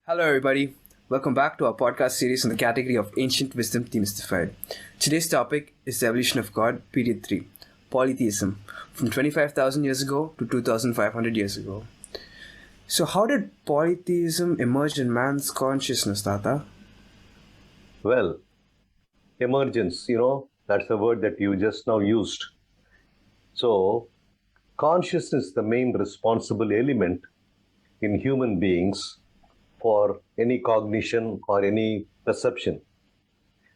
Hello, everybody. Welcome back to our podcast series on the category of ancient wisdom demystified. Today's topic is the evolution of God, period 3, polytheism, from 25,000 years ago to 2,500 years ago. So, how did polytheism emerge in man's consciousness, Tata? Well, emergence, that's the word that you just now used. So, consciousness is the main responsible element in human beings for any cognition or any perception.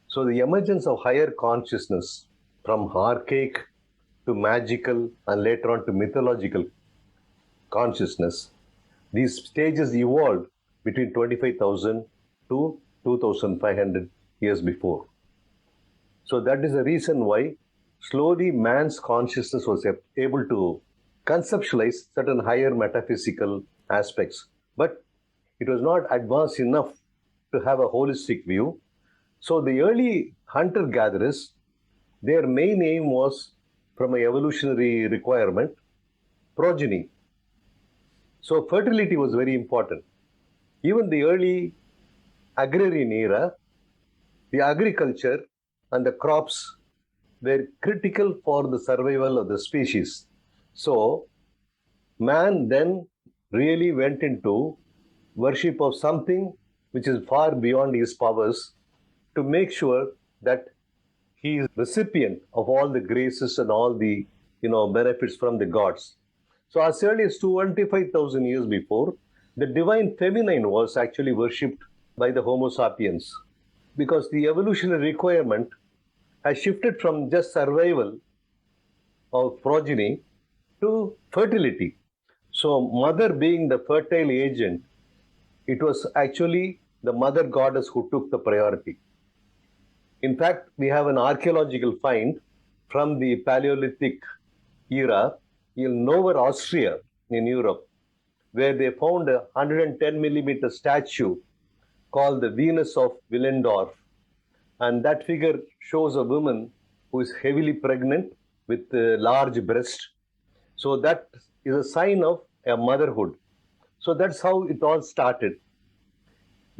So, the emergence of higher consciousness from archaic to magical and later on to mythological consciousness, these stages evolved between 25,000 to 2,500 years before. So that is the reason why slowly man's consciousness was able to conceptualize certain higher metaphysical aspects. But it was not advanced enough to have a holistic view. So the early hunter-gatherers, their main aim was from an evolutionary requirement, progeny. So fertility was very important. Even the early agrarian era, the agriculture and the crops were critical for the survival of the species. So, man then really went into worship of something which is far beyond his powers to make sure that he is recipient of all the graces and all the benefits from the gods. So, as early as 25,000 years before, the divine feminine was actually worshipped by the Homo sapiens because the evolutionary requirement has shifted from just survival of progeny to fertility. So, mother being the fertile agent, it was actually the mother goddess who took the priority. In fact, we have an archaeological find from the Paleolithic era in Nova Austria in Europe, where they found a 110 millimeter statue called the Venus of Willendorf. And that figure shows a woman who is heavily pregnant with a large breast. So that is a sign of a motherhood. So that's how it all started.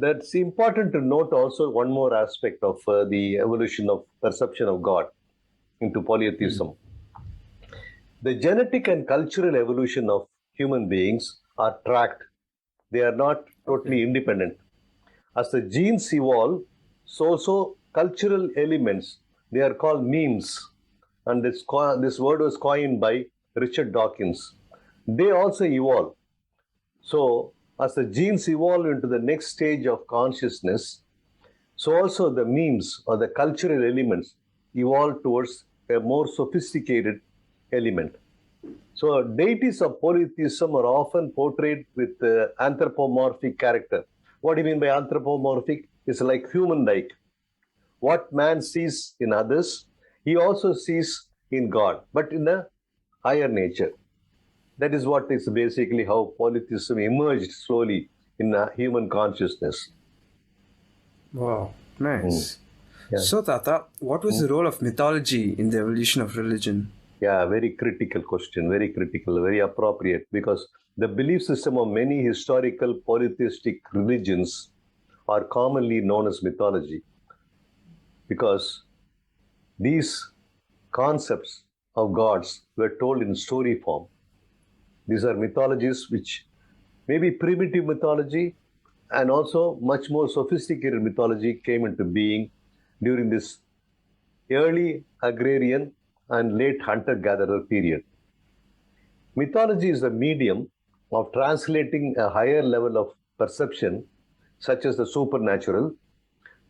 That's important to note also one more aspect of the evolution of perception of God into polytheism. The genetic and cultural evolution of human beings are tracked. They are not totally independent. As the genes evolve, so cultural elements, they are called memes. And this word was coined by Richard Dawkins. They also evolve. So, as the genes evolve into the next stage of consciousness, so also the memes or the cultural elements evolve towards a more sophisticated element. So, deities of polytheism are often portrayed with anthropomorphic character. What do you mean by anthropomorphic? It's like human-like. What man sees in others, he also sees in God, but in a higher nature. That is what is basically how polytheism emerged slowly in human consciousness. Wow, nice. Yeah. So, Tata, what was the role of mythology in the evolution of religion? Yeah, very critical question, very critical, very appropriate, because the belief system of many historical polytheistic religions are commonly known as mythology, because these concepts of gods were told in story form. These are mythologies which may be primitive mythology, and also much more sophisticated mythology came into being during this early agrarian and late hunter-gatherer period. Mythology is a medium of translating a higher level of perception, such as the supernatural,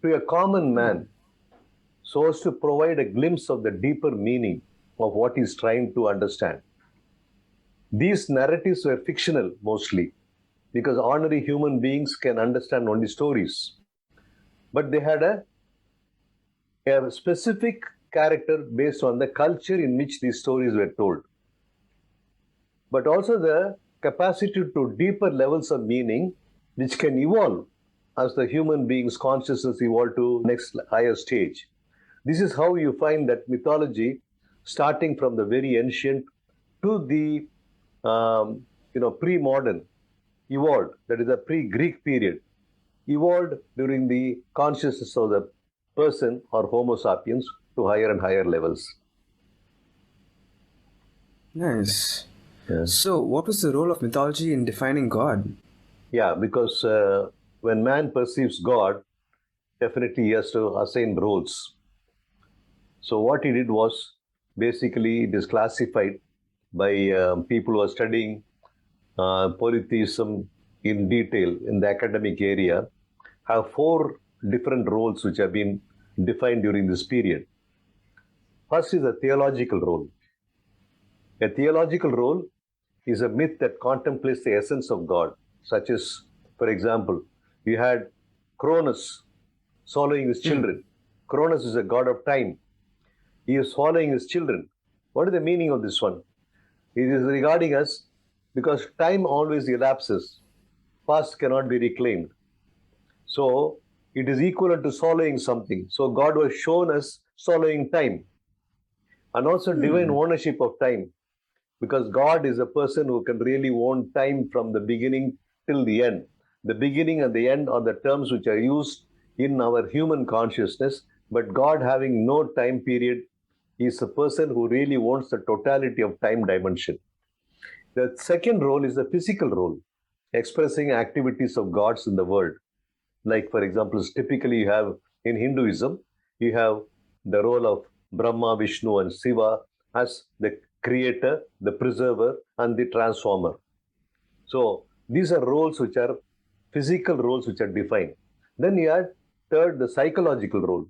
to a common man, so as to provide a glimpse of the deeper meaning of what he's trying to understand. These narratives were fictional mostly, because ordinary human beings can understand only stories. But they had a specific character based on the culture in which these stories were told. But also the capacity to deeper levels of meaning which can evolve as the human being's consciousness evolve to next higher stage. This is how you find that mythology, starting from the very ancient to the pre-modern, evolved. That is the pre-Greek period. evolved during the consciousness of the person or Homo sapiens to higher and higher levels. Nice. Yes. So, what was the role of mythology in defining God? Yeah, because when man perceives God, definitely he has to assign roles. So what he did was basically it is classified by people who are studying polytheism in detail in the academic area, have four different roles which have been defined during this period. First is a theological role. A theological role is a myth that contemplates the essence of God, such as, for example, you had Cronus swallowing his children. Cronus is a god of time. He is swallowing his children. What is the meaning of this one? It is regarding us because time always elapses. Past cannot be reclaimed. So it is equivalent to swallowing something. So God was shown as swallowing time and also divine ownership of time, because God is a person who can really own time from the beginning till the end. The beginning and the end are the terms which are used in our human consciousness, but God, having no time period, is a person who really owns the totality of time dimension. The second role is the physical role, expressing activities of gods in the world. Like, for example, typically you have in Hinduism, you have the role of Brahma, Vishnu, and Shiva as the creator, the preserver, and the transformer. So these are roles which are physical roles which are defined. Then you add third, the psychological role.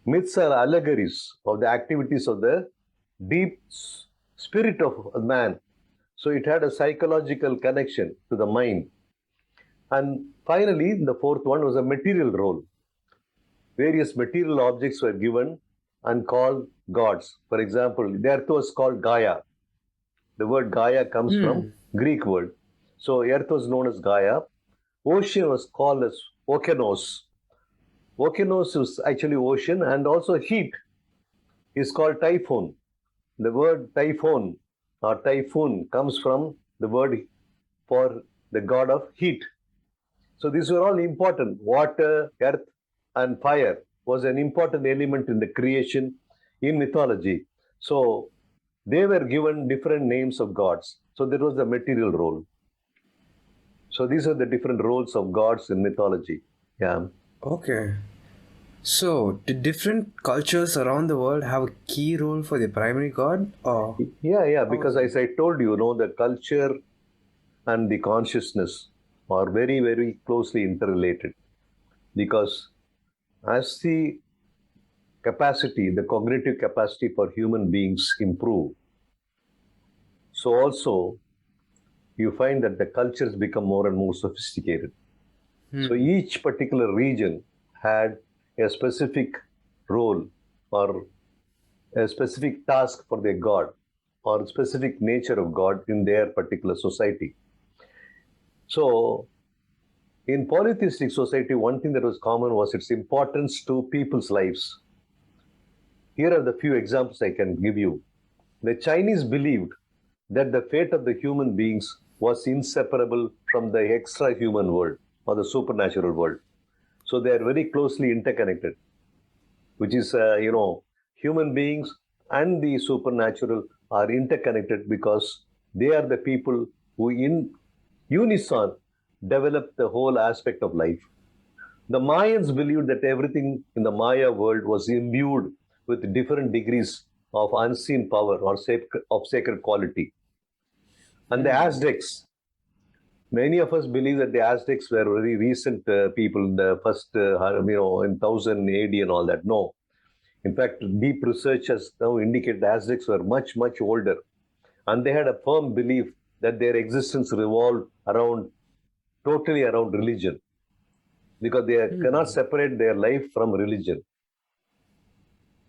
Myths are allegories of the activities of the deep spirit of man. So it had a psychological connection to the mind. And finally, the fourth one was a material role. Various material objects were given and called gods. For example, the earth was called Gaia. The word Gaia comes from Greek word. So earth was known as Gaia. Ocean was called as Okeanos. Okeanos is actually ocean, and also heat is called typhoon. The word typhoon or typhoon comes from the word for the god of heat. So these were all important. Water, earth, and fire was an important element in the creation in mythology. So they were given different names of gods. So there was the material role. So these are the different roles of gods in mythology. Yeah. Okay. So, did different cultures around the world have a key role for the primary god? Or Yeah, because as I told you, the culture and the consciousness are very, very closely interrelated. Because as the capacity, the cognitive capacity for human beings improve, so also you find that the cultures become more and more sophisticated. So each particular region had a specific role or a specific task for their god or specific nature of God in their particular society. So in polytheistic society, one thing that was common was its importance to people's lives. Here are the few examples I can give you. The Chinese believed that the fate of the human beings was inseparable from the extra-human world or the supernatural world. So they are very closely interconnected, which is, human beings and the supernatural are interconnected because they are the people who in unison develop the whole aspect of life. The Mayans believed that everything in the Maya world was imbued with different degrees of unseen power or of sacred quality. And the Aztecs, many of us believe that the Aztecs were very recent people in the first, in 1000 AD and all that. No. In fact, deep research has now indicated the Aztecs were much, much older. And they had a firm belief that their existence revolved totally around religion, because they cannot separate their life from religion.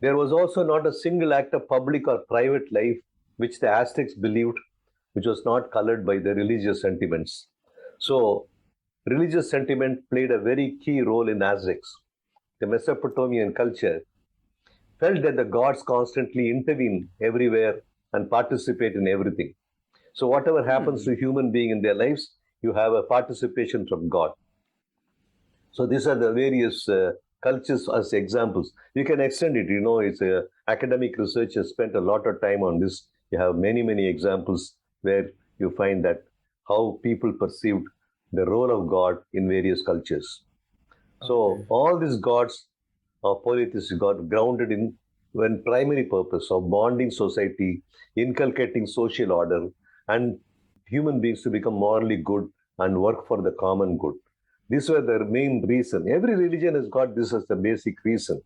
There was also not a single act of public or private life which the Aztecs believed, which was not colored by the religious sentiments. So, religious sentiment played a very key role in Aztecs. The Mesopotamian culture felt that the gods constantly intervene everywhere and participate in everything. So, whatever happens to human being in their lives, you have a participation from God. So these are the various cultures as examples. You can extend it. It's academic research has spent a lot of time on this. You have many, many examples where you find that how people perceived the role of God in various cultures. So Okay. all these gods or polytheistic God grounded in one primary purpose of bonding society, inculcating social order, and human beings to become morally good and work for the common good. These were the main reason. Every religion has got this as the basic reason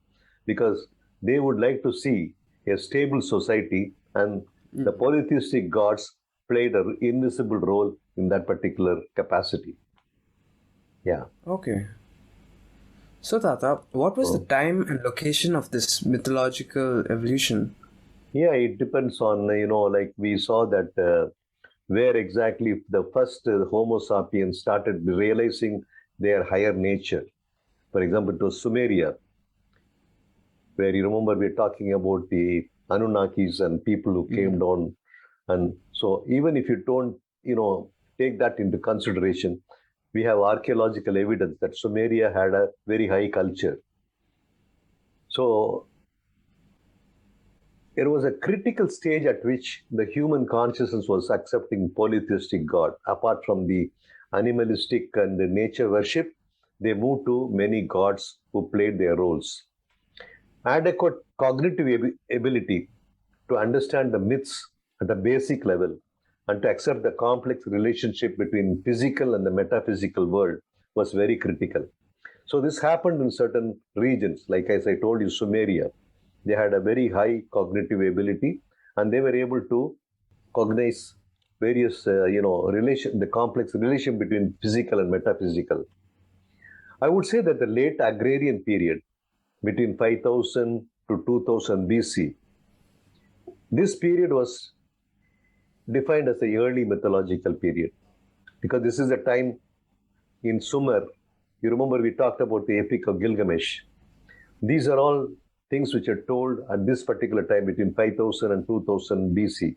because they would like to see a stable society, and the Mhm. polytheistic gods played an invisible role in that particular capacity. Yeah. Okay. So, Tata, what was the So, time and location of this mythological evolution? yeah, it depends on, like we saw that where exactly the first Homo sapiens started realizing their higher nature. For example, to Sumeria, where you remember we're talking about the Anunnakis and people who came Mhm. down. And so, even if you don't, take that into consideration, we have archaeological evidence that Sumeria had a very high culture. So, there was a critical stage at which the human consciousness was accepting polytheistic God. Apart from the animalistic and the nature worship, they moved to many gods who played their roles. Adequate cognitive ability to understand the myths at the basic level and to accept the complex relationship between physical and the metaphysical world was very critical. So this happened in certain regions, like as I told you, Sumeria. They had a very high cognitive ability, and they were able to cognize various, the complex relation between physical and metaphysical. I would say that the late agrarian period between 5000 to 2000 BC, this period was defined as the early mythological period because this is a time in Sumer. You remember we talked about the Epic of Gilgamesh. These are all things which are told at this particular time between 5000 and 2000 BC.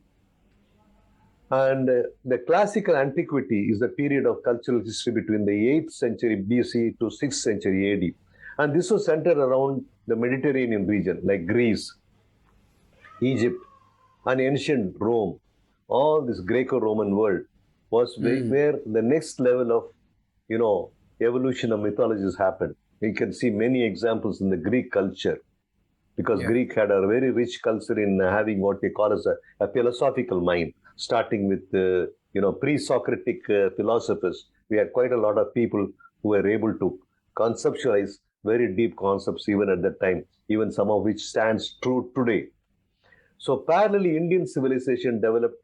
And the classical antiquity is the period of cultural history between the 8th century BC to 6th century AD. And this was centered around the Mediterranean region, like Greece, Egypt, and ancient Rome. All this Greco-Roman world was Mm. where the next level of, evolution of mythologies happened. You can see many examples in the Greek culture because Yeah. Greek had a very rich culture in having what they call as a philosophical mind, starting with pre-Socratic philosophers. We had quite a lot of people who were able to conceptualize very deep concepts even at that time, even some of which stands true today. So parallelly, Indian civilization developed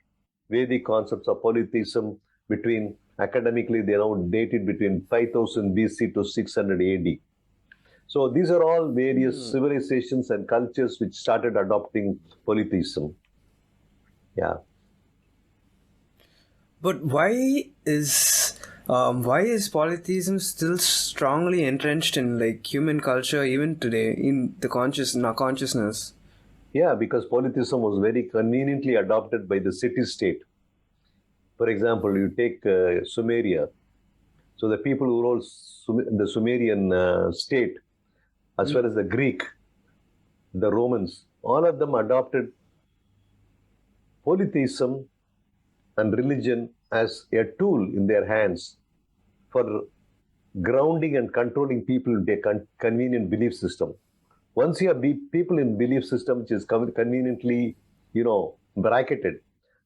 Vedic concepts of polytheism between academically they now dated between 5000 BC to 600 AD. So these are all various Mm. civilizations and cultures which started adopting polytheism. Yeah. But why is polytheism still strongly entrenched in like human culture even today in the consciousness? Yeah, because polytheism was very conveniently adopted by the city state. For example, you take Sumeria. So the people who ruled the Sumerian state, as well as the Greek, the Romans, all of them adopted polytheism and religion as a tool in their hands for grounding and controlling people into a convenient belief system. Once you have people in belief system which is conveniently, bracketed,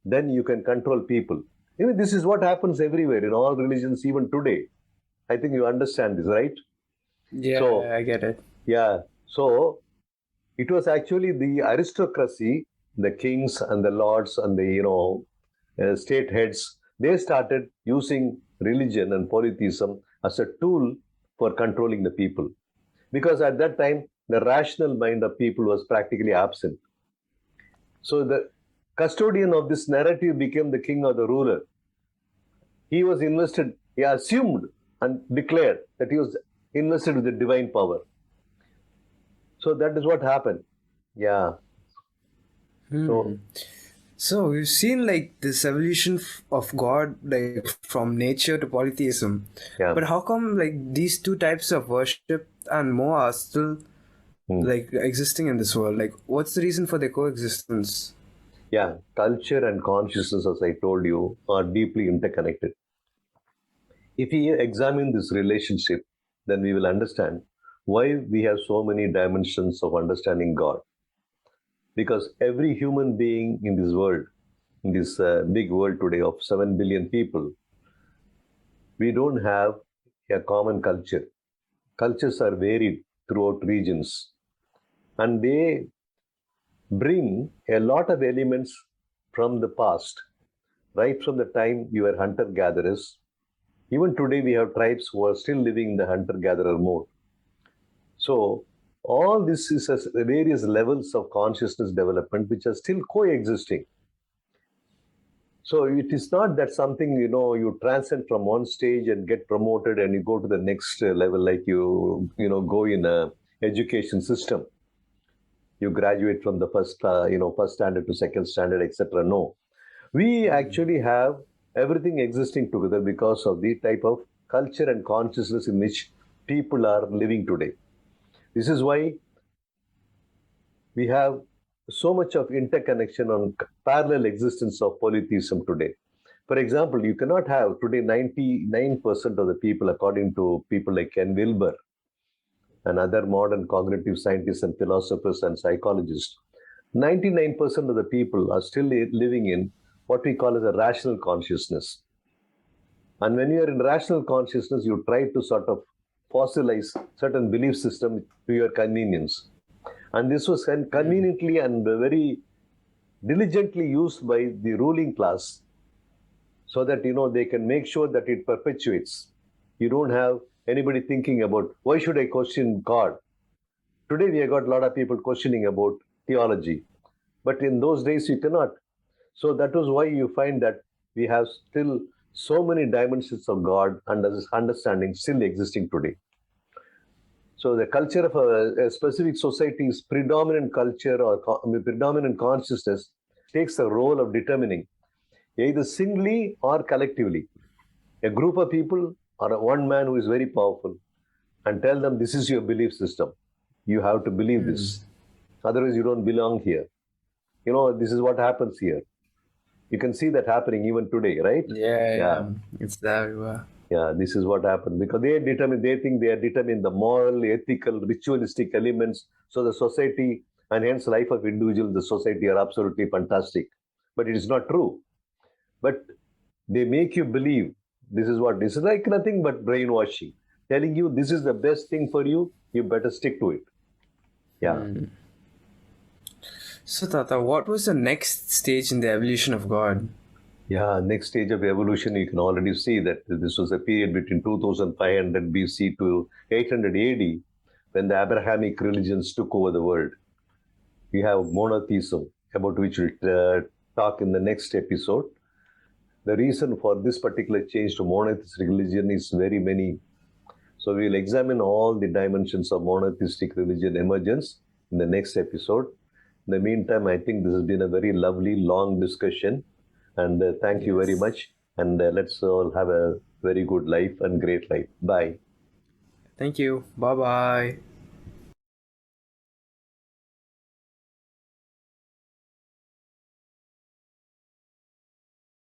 then you can control people. Even this is what happens everywhere in all religions, even today. I think you understand this, right? Yeah, So, I get it. yeah. So it was actually the aristocracy, the kings and the lords and the state heads. They started using religion and polytheism as a tool for controlling the people, because at that time the rational mind of people was practically absent. So the custodian of this narrative became the king or the ruler. He was invested. He assumed and declared that he was invested with the divine power. So that is what happened. Yeah. Hmm. So So we've seen like this evolution of God, like from nature to polytheism. Yeah. But how come like these two types of worship and more are still like existing in this world? Like, what's the reason for their coexistence? Yeah, culture and consciousness, as I told you, are deeply interconnected. If we examine this relationship, then we will understand why we have so many dimensions of understanding God. Because every human being in this world, in this big world today of 7 billion people, we don't have a common culture. Cultures are varied throughout regions, and they bring a lot of elements from the past, right from the time you were hunter gatherers. Even today, we have tribes who are still living in the hunter gatherer mode. So, all this is various levels of consciousness development which are still coexisting. So, it is not that something you transcend from one stage and get promoted and you go to the next level, like go in a education system. You graduate from the first standard to second standard, etc. No, we actually have everything existing together because of the type of culture and consciousness in which people are living today. This is why we have so much of interconnection on parallel existence of polytheism today. For example, you cannot have today 99% of the people, according to people like Ken Wilber and other modern cognitive scientists and philosophers and psychologists, 99% of the people are still living in what we call as a rational consciousness. And when you are in rational consciousness, you try to sort of fossilize certain belief system to your convenience. And this was conveniently and very diligently used by the ruling class so that they can make sure that it perpetuates. You don't have anybody thinking about why should I question God. Today we have got a lot of people questioning about theology, but in those days you cannot. So that was why you find that we have still so many dimensions of God and this understanding still existing today. So the culture of a specific society's predominant culture or predominant consciousness takes the role of determining either singly or collectively a group of people or one man who is very powerful and tell them this is your belief system. You have to believe this. Otherwise you don't belong here. This is what happens here. You can see that happening even today, right? Yeah. It's everywhere. Yeah, this is what happens because they think they are determining the moral, ethical, ritualistic elements. So the society and hence life of individual, the society are absolutely fantastic. But it is not true. But they make you believe this is like nothing but brainwashing, telling you this is the best thing for you, you better stick to it. Yeah. So Tata, what was the next stage in the evolution of God? Yeah, next stage of evolution, you can already see that this was a period between 2500 BC to 800 AD when the Abrahamic religions took over the world. We have monotheism, about which we'll talk in the next episode. The reason for this particular change to monotheistic religion is very many. So we'll examine all the dimensions of monotheistic religion emergence in the next episode. In the meantime, I think this has been a very lovely, long discussion. And thank you very much. And let's all have a very good life and great life. Bye. Thank you. Bye-bye.